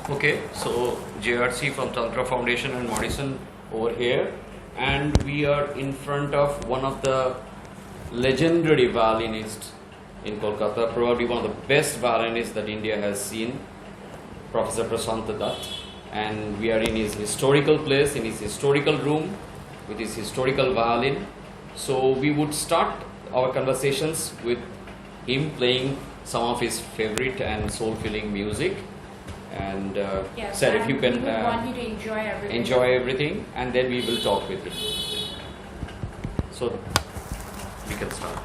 Okay, so JRC from Tantrafoundation and Morrison over here, and we are in front of one of the legendary violinists in Kolkata, probably one of the best violinists that India has seen, Professor Prosanto Dutt, and we are in his historical place, in his historical room, with his historical violin. So we would start our conversations with him playing some of his favorite and soul-filling music. And sir, if you can want you to enjoy everything, and then we will talk with him. So we can start.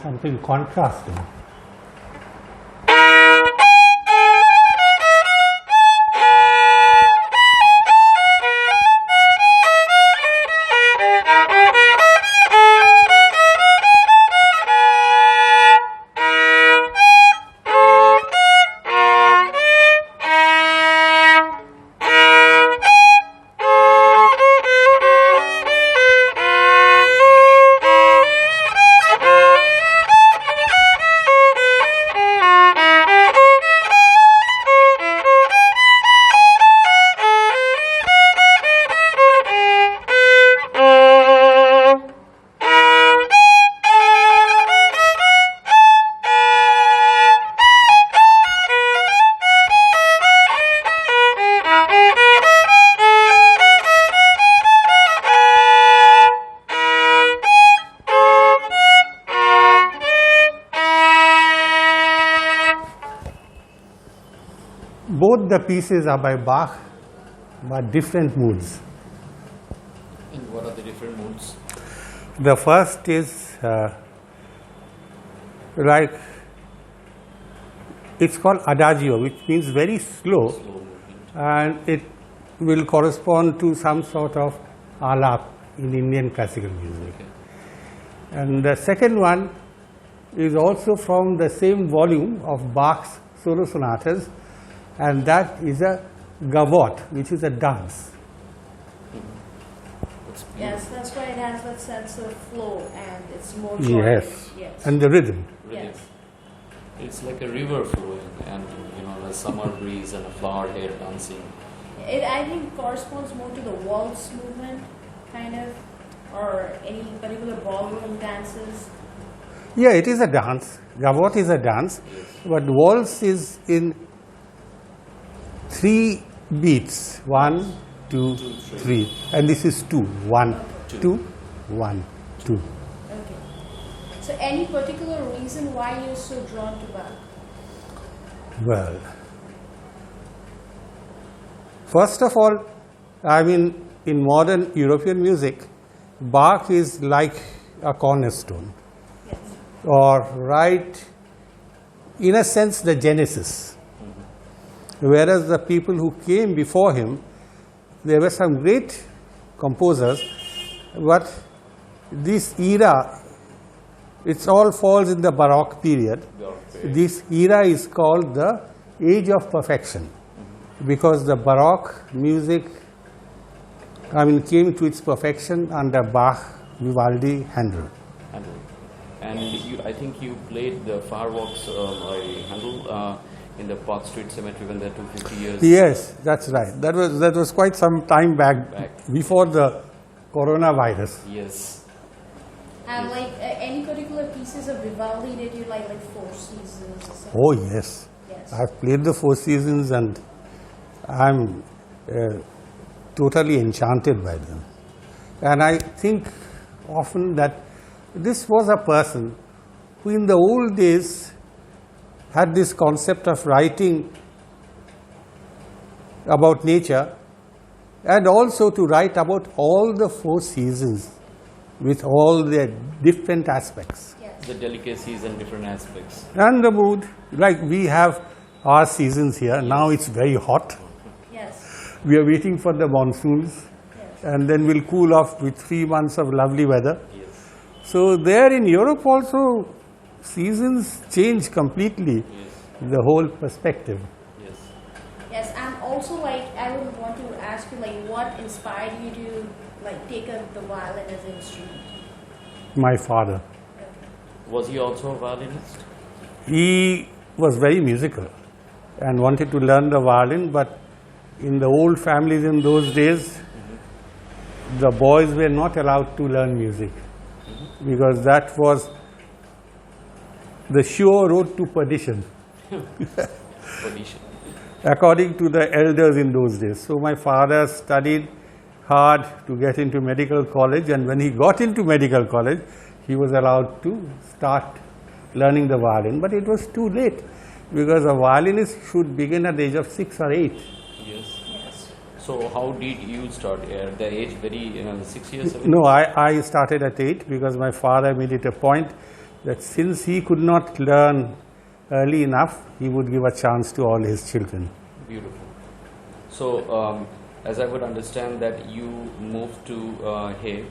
Something contrasting. Both the pieces are by Bach, but different moods. And what are the different moods? The first is it's called adagio, which means very slow, and it will correspond to some sort of alap in Indian classical music. Okay. And the second one is also from the same volume of Bach's solo sonatas, and that is a gavotte, which is a dance. Yes, that's why it has that sense of flow and it's more yes. Yes, and the rhythm. Yes. It's like a river flowing, and the summer breeze and a flower head dancing. It, I think, corresponds more to the waltz movement, kind of, or any particular ballroom dances. Yeah, it is a dance. Gavotte is a dance, yes. But waltz is in 3 beats. 1, 2, 3. And this is 2. 1, 2, 1, 2. Okay. So any particular reason why you're so drawn to Bach? Well, first of all, in modern European music, Bach is like a cornerstone. Yes. Or in a sense, the genesis. Whereas the people who came before him, there were some great composers, but this era, it all falls in the Baroque period. This era is called the Age of Perfection, because the Baroque music, came to its perfection under Bach, Vivaldi, Handel. And I think you played the fireworks by Handel in the Park Street Cemetery when they're 250 years. Yes, that's right. That was quite some time back. Before the coronavirus. Yes. And like any particular pieces of Vivaldi that you like Four Seasons or something? Oh yes, Yes. I've played the Four Seasons and I'm totally enchanted by them. And I think often that this was a person who in the old days had this concept of writing about nature and also to write about all the four seasons with all their different aspects. Yes. The delicacies and different aspects. And the mood, like we have our seasons here, now it's very hot. Yes. We are waiting for the monsoons Yes. and then we'll cool off with 3 months of lovely weather. Yes. So there in Europe also seasons change completely Yes. the whole perspective. Yes. Yes, and also like I would want to ask you like what inspired you to like take up the violin as an instrument? My father, Was he also a violinist? he was very musical and wanted to learn the violin, but in the old families in those days, the boys were not allowed to learn music because that was the sure road to perdition, Audition. according to the elders in those days. So my father studied hard to get into medical college, and when he got into medical college, he was allowed to start learning the violin, but it was too late because a violinist should begin at the age of 6 or 8. Yes. Yes. So how did you start at the age very 6 years? 7 No, I started at 8 because my father made it a point that since he could not learn early enough, he would give a chance to all his children. Beautiful. So, as I would understand that you moved to Hague.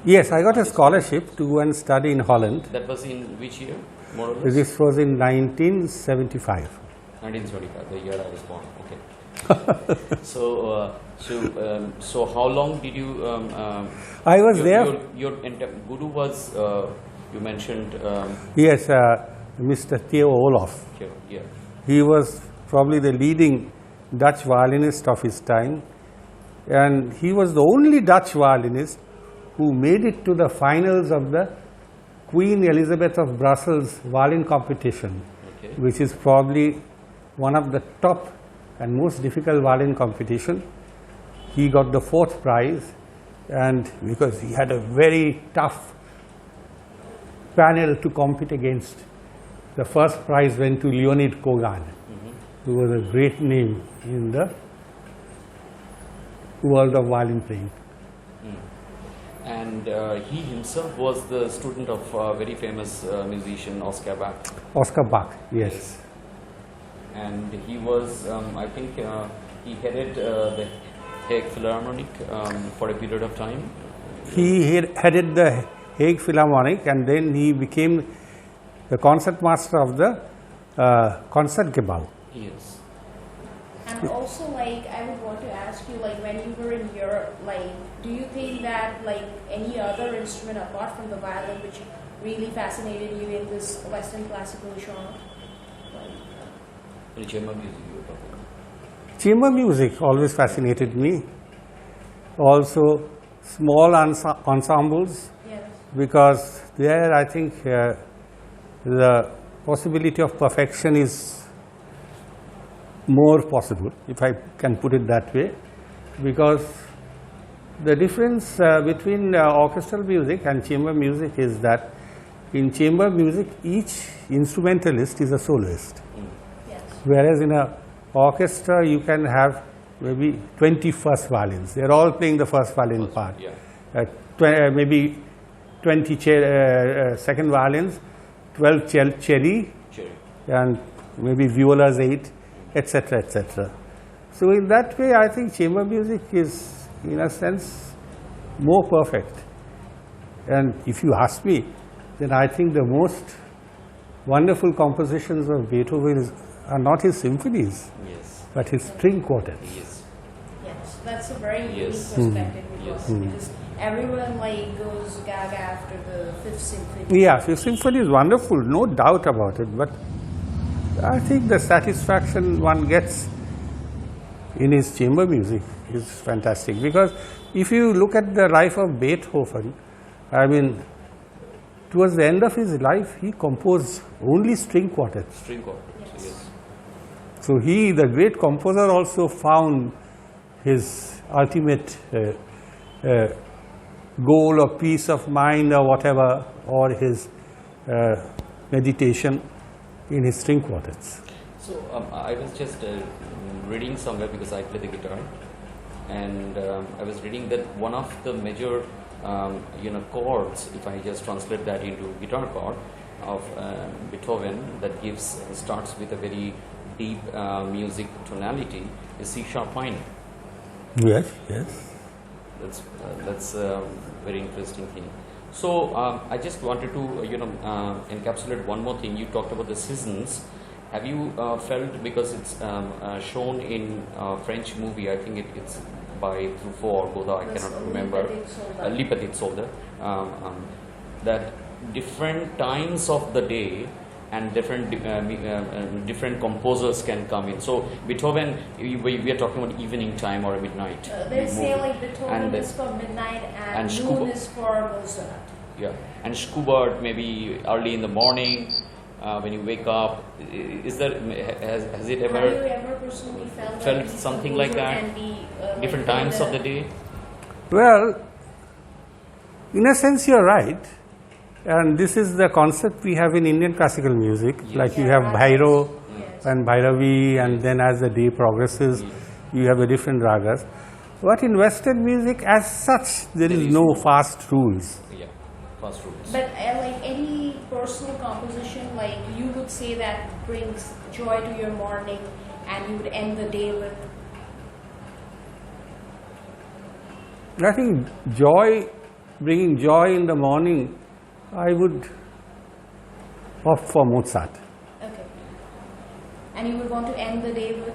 Yes, I got a scholarship to go and study in Holland. That was in which year, more or less? This was in 1975. 1975, the year I was born. Okay. So how long did you? I was there. Your guru was you mentioned. Yes, Mr. Theo Olof. Yeah. He was probably the leading Dutch violinist of his time, and he was the only Dutch violinist who made it to the finals of the Queen Elizabeth of Brussels violin competition, Okay. which is probably one of the top and most difficult violin competition. He got the 4th prize, and because he had a very tough panel to compete against, the first prize went to Leonid Kogan, who was a great name in the world of violin playing. And he himself was the student of very famous musician Oscar Bach. Oscar Bach, yes. And he was, I think, he headed the Hague Philharmonic for a period of time. He headed the Hague Philharmonic, and then he became the concertmaster of the Concertgebouw. Yes. And also, like, I would want to ask you, like, when you were in Europe, like, do you think that, like, any other instrument apart from the violin which really fascinated you in this Western classical genre? Any chamber music you were talking about? Chamber music always fascinated me. Also, small ensembles, Yes. because there I think the possibility of perfection is more possible, if I can put it that way, because the difference between orchestral music and chamber music is that in chamber music each instrumentalist is a soloist, Yes. whereas in a orchestra you can have maybe 20 first violins. They are all playing the first violin part. Yeah. Maybe 20 second violins, 12 celli, Cherry. and maybe violas 8, etc., etc. So in that way, I think chamber music is, in a sense, more perfect. And if you ask me, then I think the most wonderful compositions of Beethoven are not his symphonies, Yes. but his string quartets. Yes. Yes, that's a very unique Yes. perspective Yes. because everyone like goes gaga after the Fifth Symphony. Yeah, Fifth Symphony is wonderful, no doubt about it, but I think the satisfaction one gets in his chamber music is fantastic, because if you look at the life of Beethoven, I mean, towards the end of his life, he composed only string quartets. String quartets, yes. So he, the great composer, also found his ultimate goal or peace of mind or whatever, or his meditation in his string quartets. So I was just reading somewhere, because I play the guitar, and I was reading that one of the major chords, if I just translate that into guitar chord of Beethoven, that starts with a very deep music tonality, is C sharp minor. Yes, yes. That's a very interesting thing. So I just wanted to encapsulate one more thing. You talked about the seasons. Have you felt, because it's shown in a French movie, I think it's by Truffaut or Godard, I cannot remember, Le Petit Soldat, that different times of the day and different composers can come in. So Beethoven, we are talking about evening time or midnight. They say like Beethoven is for midnight and noon is for Mozart. Yeah, and Schubert maybe early in the morning when you wake up. Is there has it ever? Have you ever personally felt something like that? Can be, different times of the day. Well, in a sense, you're right. And this is the concept we have in Indian classical music. Yes. Like you have Bhairo and Bhairavi, and then as the day progresses, you have the different ragas. But in Western music, as such, there is no fast rules. Yeah, fast rules. But like any personal composition, like you would say that brings joy to your morning, and you would end the day with. I think bringing joy in the morning, I would opt for Mozart. Okay. And you would want to end the day with?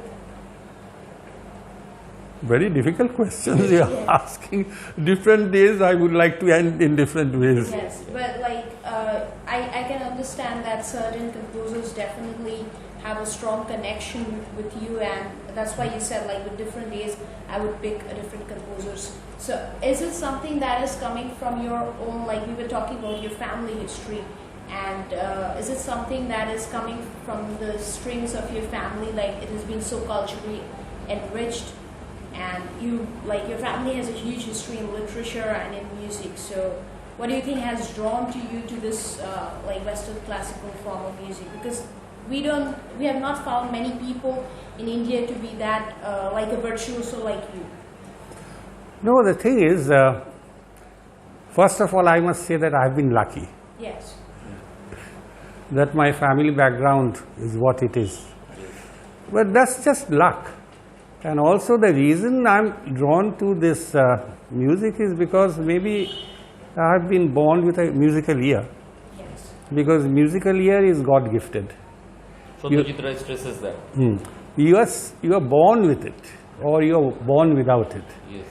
Very difficult questions you are asking. Different days I would like to end in different ways. Yes, but like I can understand that certain composers definitely have a strong connection with you, and that's why you said like with different days I would pick a different composers. So is it something that is coming from your own, like we were talking about your family history, and is it something that is coming from the strings of your family, like it has been so culturally enriched, and you, like your family has a huge history in literature and in music, so what do you think has drawn to you to this like Western classical form of music? Because we have not found many people in India to be that like a virtuoso like you. No, the thing is, first of all, I must say that I have been lucky. Yes. That my family background is what it is. But that's just luck. And also the reason I am drawn to this music is because maybe I have been born with a musical ear. Yes. Because musical ear is God gifted. So Satyajit Ray stresses that. You are born with it, or you are born without it. Yes.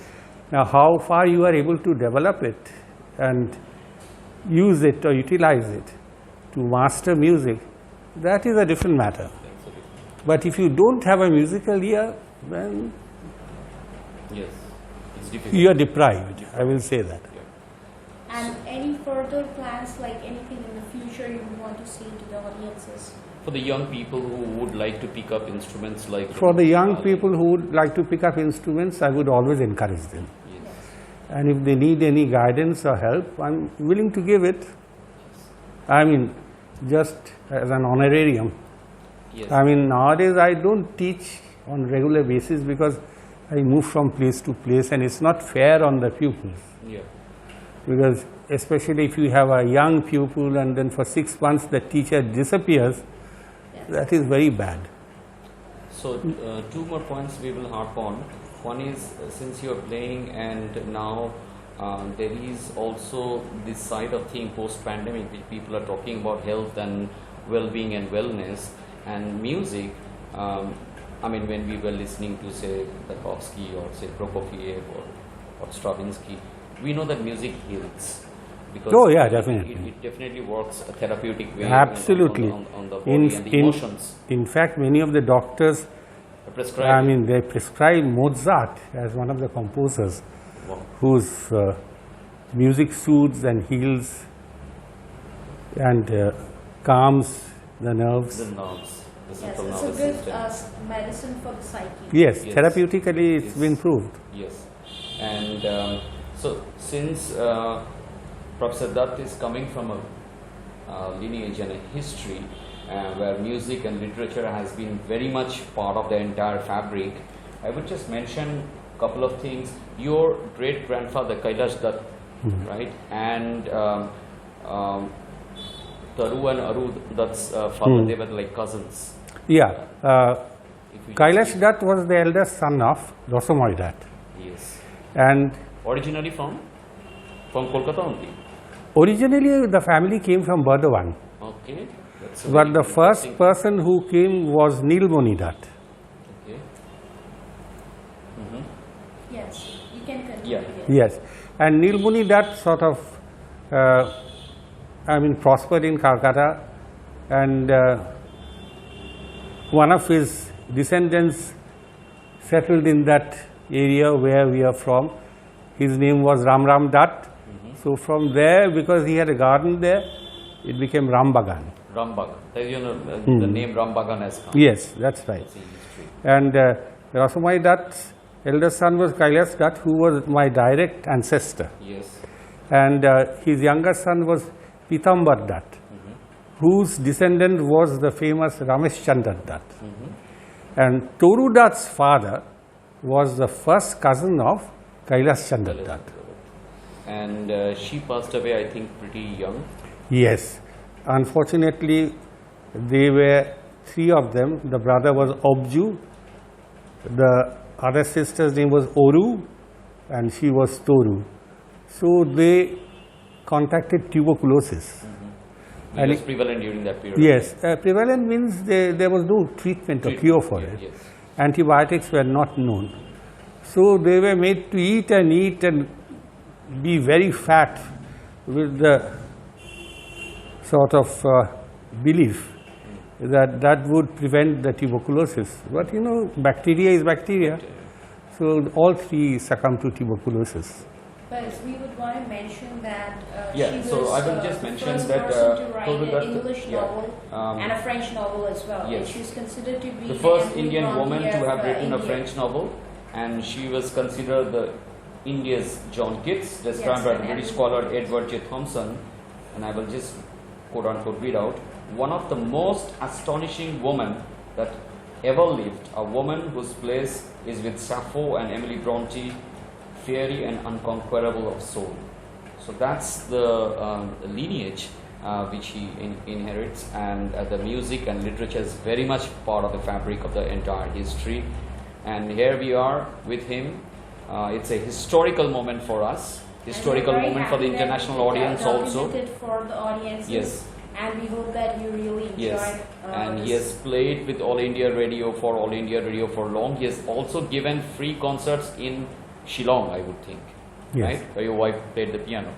Now, how far you are able to develop it and use it or utilize it to master music, that is a different matter. But if you don't have a musical ear, then yes, it's difficult. you are deprived. I will say that. And any further plans, like anything in the future you want to see to the audiences? For the young people who would like to pick up instruments like... For the young people who would like to pick up instruments, I would always encourage them. Yes. And if they need any guidance or help, I'm willing to give it. I mean, just as an honorarium. Yes. I mean, nowadays I don't teach on regular basis because I move from place to place, and it's not fair on the pupils. Yeah. Because especially if you have a young pupil and then for 6 months the teacher disappears, that is very bad. So, two more points we will harp on. One is, since you are playing and now there is also this side of thing post-pandemic, which people are talking about health and well-being and wellness and music. I mean, when we were listening to say Tchaikovsky or say Prokofiev or Stravinsky, we know that music heals. Because definitely. It definitely works a therapeutic way. Absolutely. On the body and the emotions. In fact, many of the doctors, Prescribe. they prescribe Mozart as one of the composers. whose music soothes and heals and calms the nerves. The nerves, the Yes, central it's a nervous good system. medicine for the psyche. Yes, Yes. therapeutically it's Yes. been proved. Yes, and so since Professor Dutt is coming from a lineage and a history where music and literature has been very much part of the entire fabric, I would just mention a couple of things. Your great grandfather Kylas Dutt, right, and Toru and Aru Dutt's father, they were like cousins. Yeah, If you Kylas just- Dutt was the eldest son of Rosamoy Dutt, Yes. and Originally from Kolkata only. originally the family came from Burdwan, Okay. That's a but very the first interesting- person who came was Nilmoni Dutt. Okay. Mm-hmm. Yes, you can continue. Yeah. Yes, and Nilmoni Dutt sort of, prospered in Calcutta, and one of his descendants settled in that area where we are from. His name was Ram Dutt. So from there, because he had a garden there, it became Rambagan. Rambagan. The name Rambagan has come. Yes, that's right. It's in history. And Rosamai Dutt's eldest son was Kylas Dutt, who was my direct ancestor. Yes. And his younger son was Pitambar Dutt, whose descendant was the famous Ramesh Chander Dutt. And Toru Dutt's father was the first cousin of Kylas Chander Dutt. And she passed away, I think, pretty young. Yes, unfortunately, they were three of them. The brother was Obju, the other sister's name was Oru, and she was Toru. So they contracted tuberculosis. It was prevalent during that period. Yes, prevalent means there was no treatment or cure for it. Yes. Antibiotics were not known. So they were made to eat and be very fat with the sort of belief that that would prevent the tuberculosis. But you know, bacteria is bacteria. So all three succumbed to tuberculosis. But we would want to mention that Yeah, she was so I will just the mention first that, person to write Toru an Dutt, English yeah, novel and a French novel as well. And yes. she's considered to be The first Emily Indian Bronte woman to of, have written a India. French novel, and she was considered the India's John Keats, described Yes, by and the British Emily- scholar Edward J Thomson. And I will just quote unquote read out, one of the most astonishing women that ever lived, a woman whose place is with Sappho and Emily Bronte, fairy and unconquerable of soul. So that's the lineage which he inherits, and the music and literature is very much part of the fabric of the entire history. And here we are with him. It's a historical moment for us, historical And we're very moment for the happy that international we could, audience also. document it for the audiences. Yes. And we hope that you really enjoyed. Yes, and he this. has played with All India Radio for long. He has also given free concerts in Shillong, I would think, Yes. right? Where your wife played the piano.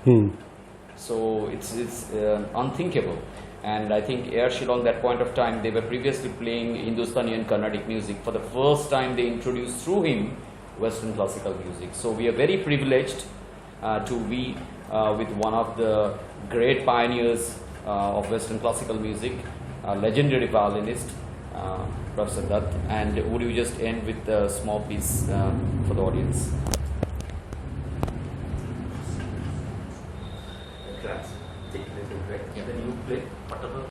So it's unthinkable. And I think Air Shillong, that point of time, they were previously playing Hindustani and Carnatic music. For the first time, they introduced through him Western classical music. So we are very privileged to be with one of the great pioneers of Western classical music, a legendary violinist, Professor Dutt. And would you just end with a small piece for the audience? Class. Take a little break. Then you play whatever.